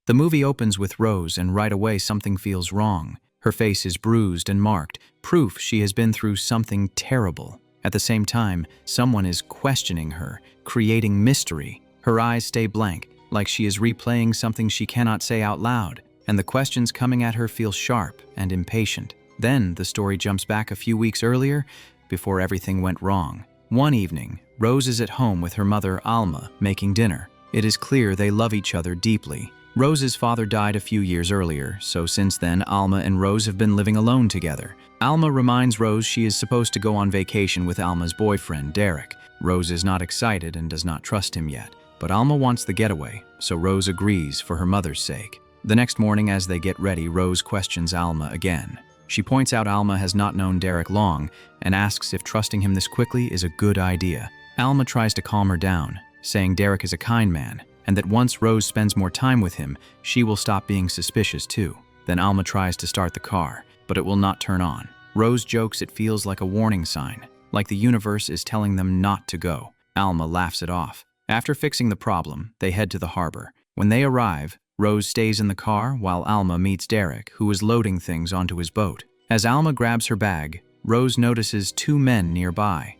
The movie opens with Rose, and right away something feels wrong. Her face is bruised and marked, proof she has been through something terrible. At the same time, someone is questioning her, creating mystery. Her eyes stay blank, like she is replaying something she cannot say out loud, and the questions coming at her feel sharp and impatient. Then the story jumps back a few weeks earlier, before everything went wrong. One evening, Rose is at home with her mother, Alma, making dinner. It is clear they love each other deeply. Rose's father died a few years earlier, so since then, Alma and Rose have been living alone together. Alma reminds Rose she is supposed to go on vacation with Alma's boyfriend, Derek. Rose is not excited and does not trust him yet, but Alma wants the getaway, so Rose agrees for her mother's sake. The next morning, as they get ready, Rose questions Alma again. She points out Alma has not known Derek long and asks if trusting him this quickly is a good idea. Alma tries to calm her down, saying Derek is a kind man, and that once Rose spends more time with him, she will stop being suspicious too. Then Alma tries to start the car, but it will not turn on. Rose jokes it feels like a warning sign, like the universe is telling them not to go. Alma laughs it off. After fixing the problem, they head to the harbor. When they arrive, Rose stays in the car while Alma meets Derek, who is loading things onto his boat. As Alma grabs her bag, Rose notices two men nearby.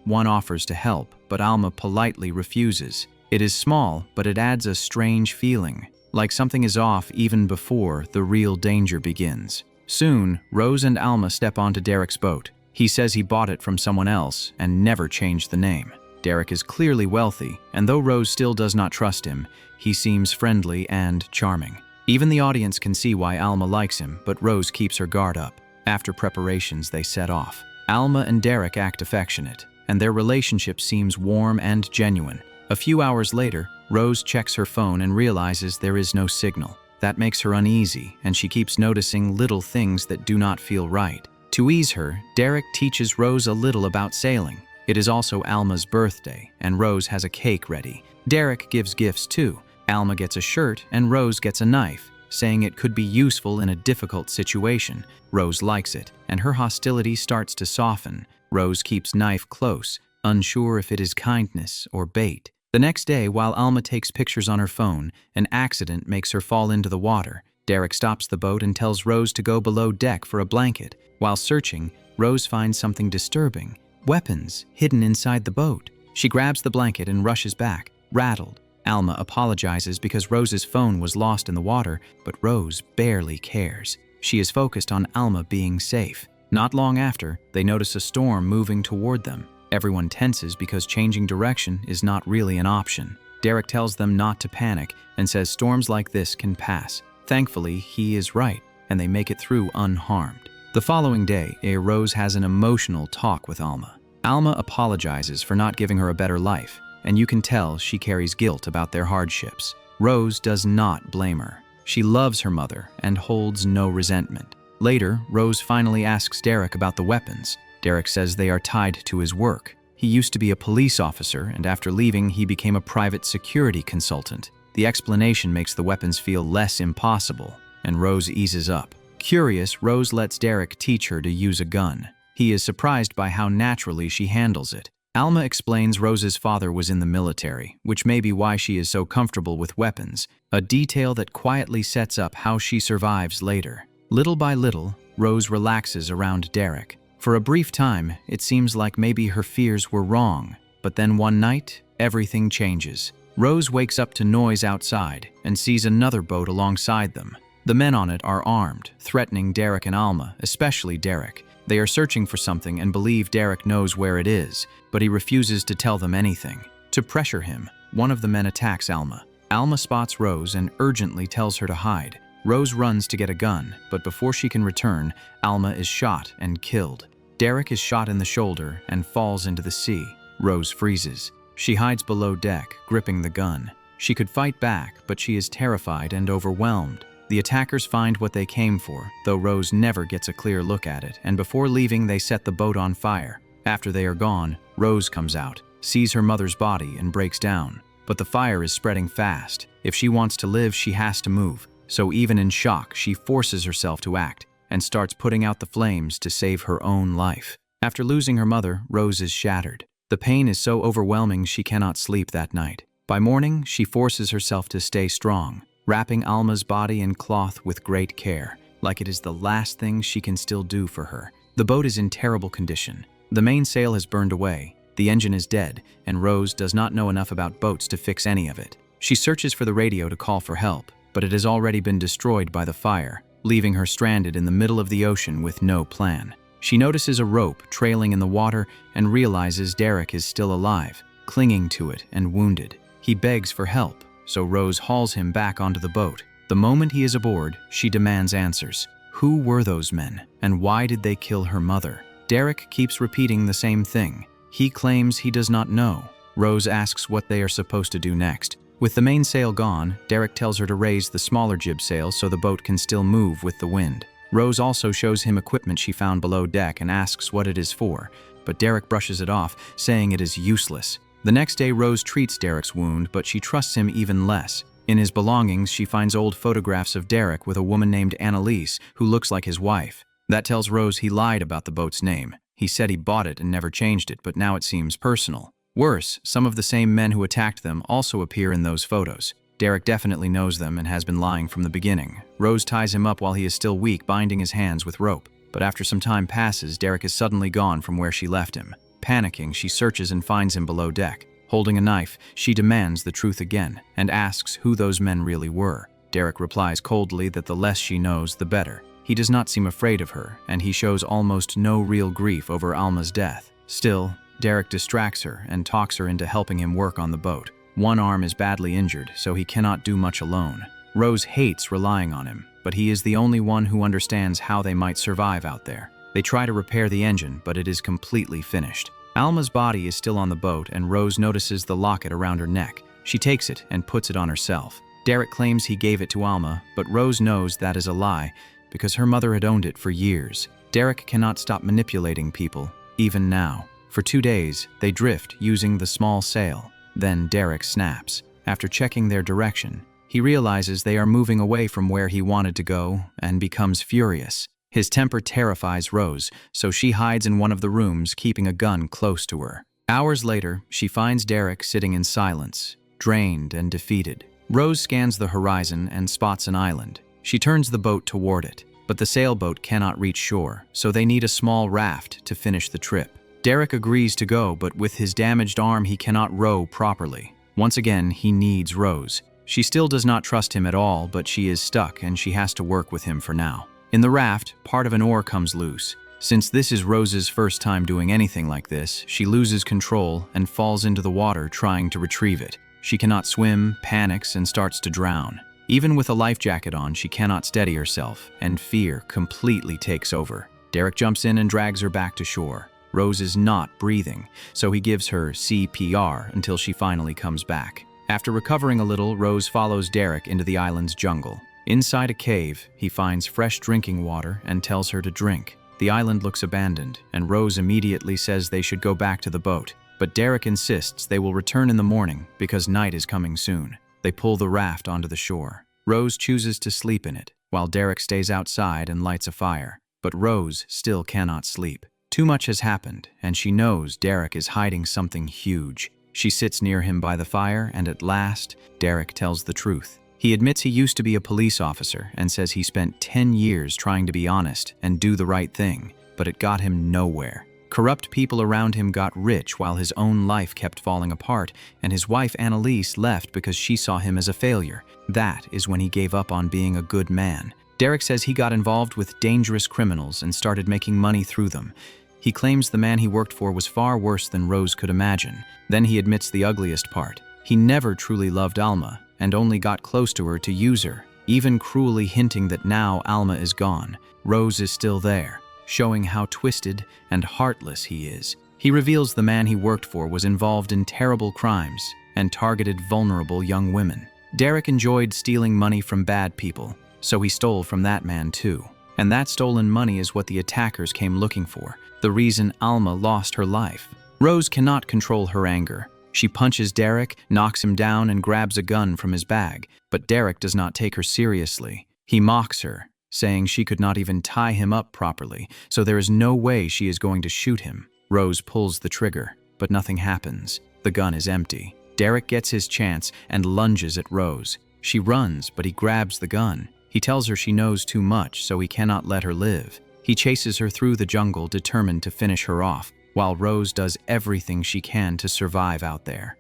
One offers to help, but Alma politely refuses. It is small, but it adds a strange feeling, like something is off even before the real danger begins. Soon, Rose and Alma step onto Derek's boat. He says he bought it from someone else and never changed the name. Derek is clearly wealthy, and though Rose still does not trust him, he seems friendly and charming. Even the audience can see why Alma likes him, but Rose keeps her guard up. After preparations, they set off. Alma and Derek act affectionate, and their relationship seems warm and genuine. A few hours later, Rose checks her phone and realizes there is no signal. That makes her uneasy, and she keeps noticing little things that do not feel right. To ease her, Derek teaches Rose a little about sailing. It is also Alma's birthday, and Rose has a cake ready. Derek gives gifts too. Alma gets a shirt, and Rose gets a knife, saying it could be useful in a difficult situation. Rose likes it, and her hostility starts to soften. Rose keeps knife close, unsure if it is kindness or bait. The next day, while Alma takes pictures on her phone, an accident makes her fall into the water. Derek stops the boat and tells Rose to go below deck for a blanket. While searching, Rose finds something disturbing: weapons hidden inside the boat. She grabs the blanket and rushes back, rattled. Alma apologizes because Rose's phone was lost in the water, but Rose barely cares. She is focused on Alma being safe. Not long after, they notice a storm moving toward them. Everyone tenses because changing direction is not really an option. Derek tells them not to panic and says storms like this can pass. Thankfully, he is right, and they make it through unharmed. The following day, Rose has an emotional talk with Alma. Alma apologizes for not giving her a better life, and you can tell she carries guilt about their hardships. Rose does not blame her. She loves her mother and holds no resentment. Later, Rose finally asks Derek about the weapons. Derek says they are tied to his work. He used to be a police officer, and after leaving, he became a private security consultant. The explanation makes the weapons feel less impossible, and Rose eases up. Curious, Rose lets Derek teach her to use a gun. He is surprised by how naturally she handles it. Alma explains Rose's father was in the military, which may be why she is so comfortable with weapons, a detail that quietly sets up how she survives later. Little by little, Rose relaxes around Derek. For a brief time, it seems like maybe her fears were wrong, but then one night, everything changes. Rose wakes up to noise outside and sees another boat alongside them. The men on it are armed, threatening Derek and Alma, especially Derek. They are searching for something and believe Derek knows where it is, but he refuses to tell them anything. To pressure him, one of the men attacks Alma. Alma spots Rose and urgently tells her to hide. Rose runs to get a gun, but before she can return, Alma is shot and killed. Derek is shot in the shoulder and falls into the sea. Rose freezes. She hides below deck, gripping the gun. She could fight back, but she is terrified and overwhelmed. The attackers find what they came for, though Rose never gets a clear look at it, and before leaving they set the boat on fire. After they are gone, Rose comes out, sees her mother's body and breaks down. But the fire is spreading fast. If she wants to live, she has to move. So even in shock, she forces herself to act and starts putting out the flames to save her own life. After losing her mother, Rose is shattered. The pain is so overwhelming she cannot sleep that night. By morning, she forces herself to stay strong. wrapping Alma's body in cloth with great care, like it is the last thing she can still do for her. The boat is in terrible condition. The mainsail has burned away, the engine is dead, and Rose does not know enough about boats to fix any of it. She searches for the radio to call for help, but it has already been destroyed by the fire, leaving her stranded in the middle of the ocean with no plan. She notices a rope trailing in the water and realizes Derek is still alive, clinging to it and wounded. He begs for help, so Rose hauls him back onto the boat. The moment he is aboard, she demands answers. Who were those men, and why did they kill her mother? Derek keeps repeating the same thing. He claims he does not know. Rose asks what they are supposed to do next. With the mainsail gone, Derek tells her to raise the smaller jib sail so the boat can still move with the wind. Rose also shows him equipment she found below deck and asks what it is for, but Derek brushes it off, saying it is useless. The next day, Rose treats Derek's wound, but she trusts him even less. In his belongings, she finds old photographs of Derek with a woman named Annalise, who looks like his wife. That tells Rose he lied about the boat's name. He said he bought it and never changed it, but now it seems personal. Worse, some of the same men who attacked them also appear in those photos. Derek definitely knows them and has been lying from the beginning. Rose ties him up while he is still weak, binding his hands with rope. But after some time passes, Derek is suddenly gone from where she left him. Panicking, she searches and finds him below deck. Holding a knife, she demands the truth again and asks who those men really were. Derek replies coldly that the less she knows, the better. He does not seem afraid of her, and he shows almost no real grief over Alma's death. Still, Derek distracts her and talks her into helping him work on the boat. One arm is badly injured, so he cannot do much alone. Rose hates relying on him, but he is the only one who understands how they might survive out there. They try to repair the engine, but it is completely finished. Alma's body is still on the boat, and Rose notices the locket around her neck. She takes it and puts it on herself. Derek claims he gave it to Alma, but Rose knows that is a lie, because her mother had owned it for years. Derek cannot stop manipulating people, even now. For 2 days, they drift using the small sail. Then Derek snaps. After checking their direction, he realizes they are moving away from where he wanted to go and becomes furious. His temper terrifies Rose, so she hides in one of the rooms, keeping a gun close to her. Hours later, she finds Derek sitting in silence, drained and defeated. Rose scans the horizon and spots an island. She turns the boat toward it, but the sailboat cannot reach shore, so they need a small raft to finish the trip. Derek agrees to go, but with his damaged arm, he cannot row properly. Once again, he needs Rose. She still does not trust him at all, but she is stuck and she has to work with him for now. In the raft, part of an oar comes loose. Since this is Rose's first time doing anything like this, she loses control and falls into the water trying to retrieve it. She cannot swim, panics, and starts to drown. Even with a life jacket on, she cannot steady herself, and fear completely takes over. Derek jumps in and drags her back to shore. Rose is not breathing, so he gives her CPR until she finally comes back. After recovering a little, Rose follows Derek into the island's jungle. Inside a cave, he finds fresh drinking water and tells her to drink. The island looks abandoned, and Rose immediately says they should go back to the boat. But Derek insists they will return in the morning because night is coming soon. They pull the raft onto the shore. Rose chooses to sleep in it, while Derek stays outside and lights a fire. But Rose still cannot sleep. Too much has happened, and she knows Derek is hiding something huge. She sits near him by the fire, and at last, Derek tells the truth. He admits he used to be a police officer and says he spent 10 years trying to be honest and do the right thing, but it got him nowhere. Corrupt people around him got rich while his own life kept falling apart, and his wife Annalise left because she saw him as a failure. That is when he gave up on being a good man. Derek says he got involved with dangerous criminals and started making money through them. He claims the man he worked for was far worse than Rose could imagine. Then he admits the ugliest part. He never truly loved Alma and only got close to her to use her, even cruelly hinting that now Alma is gone, Rose is still there, showing how twisted and heartless he is. He reveals the man he worked for was involved in terrible crimes and targeted vulnerable young women. Derek enjoyed stealing money from bad people, so he stole from that man too. And that stolen money is what the attackers came looking for, the reason Alma lost her life. Rose cannot control her anger. She punches Derek, knocks him down, and grabs a gun from his bag, but Derek does not take her seriously. He mocks her, saying she could not even tie him up properly, so there is no way she is going to shoot him. Rose pulls the trigger, but nothing happens. The gun is empty. Derek gets his chance and lunges at Rose. She runs, but he grabs the gun. He tells her she knows too much, so he cannot let her live. He chases her through the jungle, determined to finish her off, while Rose does everything she can to survive out there.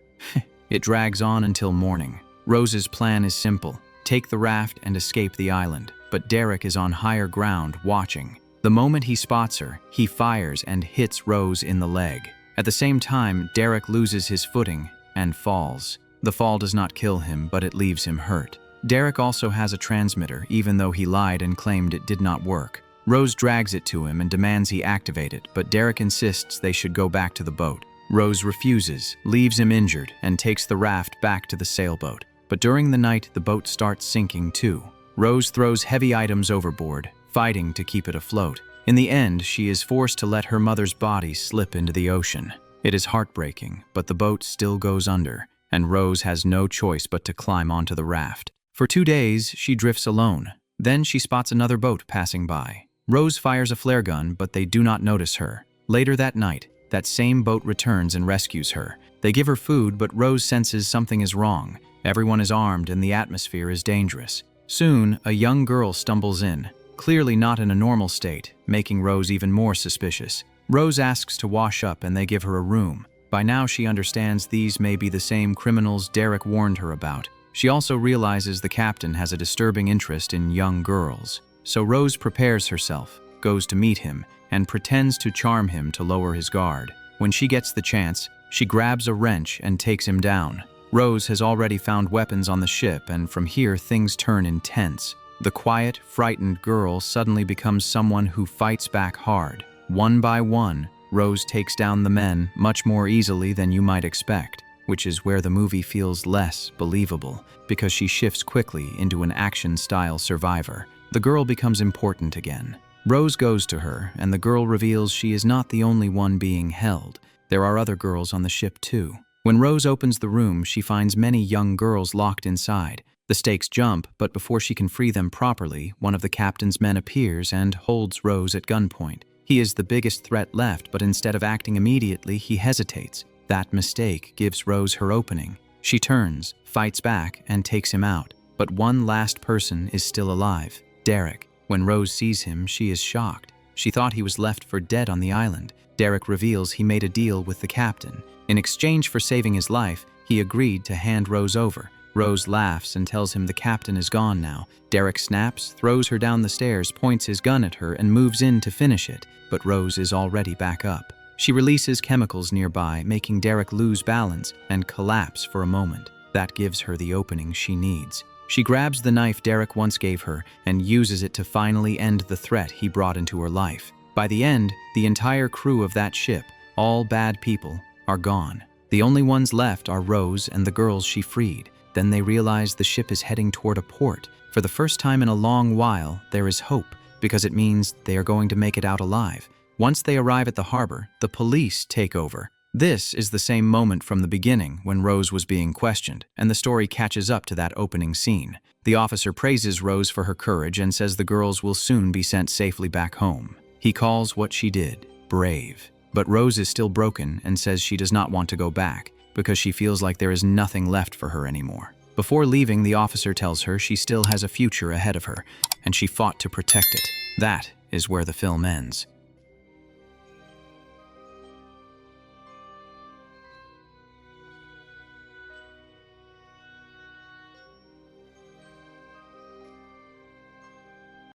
It drags on until morning. Rose's plan is simple: take the raft and escape the island, but Derek is on higher ground watching. The moment he spots her, he fires and hits Rose in the leg. At the same time, Derek loses his footing and falls. The fall does not kill him, but it leaves him hurt. Derek also has a transmitter, even though he lied and claimed it did not work. Rose drags it to him and demands he activate it, but Derek insists they should go back to the boat. Rose refuses, leaves him injured, and takes the raft back to the sailboat. But during the night, the boat starts sinking too. Rose throws heavy items overboard, fighting to keep it afloat. In the end, she is forced to let her mother's body slip into the ocean. It is heartbreaking, but the boat still goes under, and Rose has no choice but to climb onto the raft. For 2 days, she drifts alone. Then she spots another boat passing by. Rose fires a flare gun, but they do not notice her. Later that night, that same boat returns and rescues her. They give her food, but Rose senses something is wrong. Everyone is armed and the atmosphere is dangerous. Soon, a young girl stumbles in, clearly not in a normal state, making Rose even more suspicious. Rose asks to wash up and they give her a room. By now she understands these may be the same criminals Derek warned her about. She also realizes the captain has a disturbing interest in young girls. So Rose prepares herself, goes to meet him, and pretends to charm him to lower his guard. When she gets the chance, she grabs a wrench and takes him down. Rose has already found weapons on the ship, and from here things turn intense. The quiet, frightened girl suddenly becomes someone who fights back hard. One by one, Rose takes down the men much more easily than you might expect, which is where the movie feels less believable, because she shifts quickly into an action-style survivor. The girl becomes important again. Rose goes to her, and the girl reveals she is not the only one being held. There are other girls on the ship too. When Rose opens the room, she finds many young girls locked inside. The stakes jump, but before she can free them properly, one of the captain's men appears and holds Rose at gunpoint. He is the biggest threat left, but instead of acting immediately, he hesitates. That mistake gives Rose her opening. She turns, fights back, and takes him out. But one last person is still alive: Derek. When Rose sees him, she is shocked. She thought he was left for dead on the island. Derek reveals he made a deal with the captain. In exchange for saving his life, he agreed to hand Rose over. Rose laughs and tells him the captain is gone now. Derek snaps, throws her down the stairs, points his gun at her, and moves in to finish it. But Rose is already back up. She releases chemicals nearby, making Derek lose balance and collapse for a moment. That gives her the opening she needs. She grabs the knife Derek once gave her and uses it to finally end the threat he brought into her life. By the end, the entire crew of that ship, all bad people, are gone. The only ones left are Rose and the girls she freed. Then they realize the ship is heading toward a port. For the first time in a long while, there is hope, because it means they are going to make it out alive. Once they arrive at the harbor, the police take over. This is the same moment from the beginning when Rose was being questioned, and the story catches up to that opening scene. The officer praises Rose for her courage and says the girls will soon be sent safely back home. He calls what she did brave. But Rose is still broken and says she does not want to go back because she feels like there is nothing left for her anymore. Before leaving, the officer tells her she still has a future ahead of her, and she fought to protect it. That is where the film ends.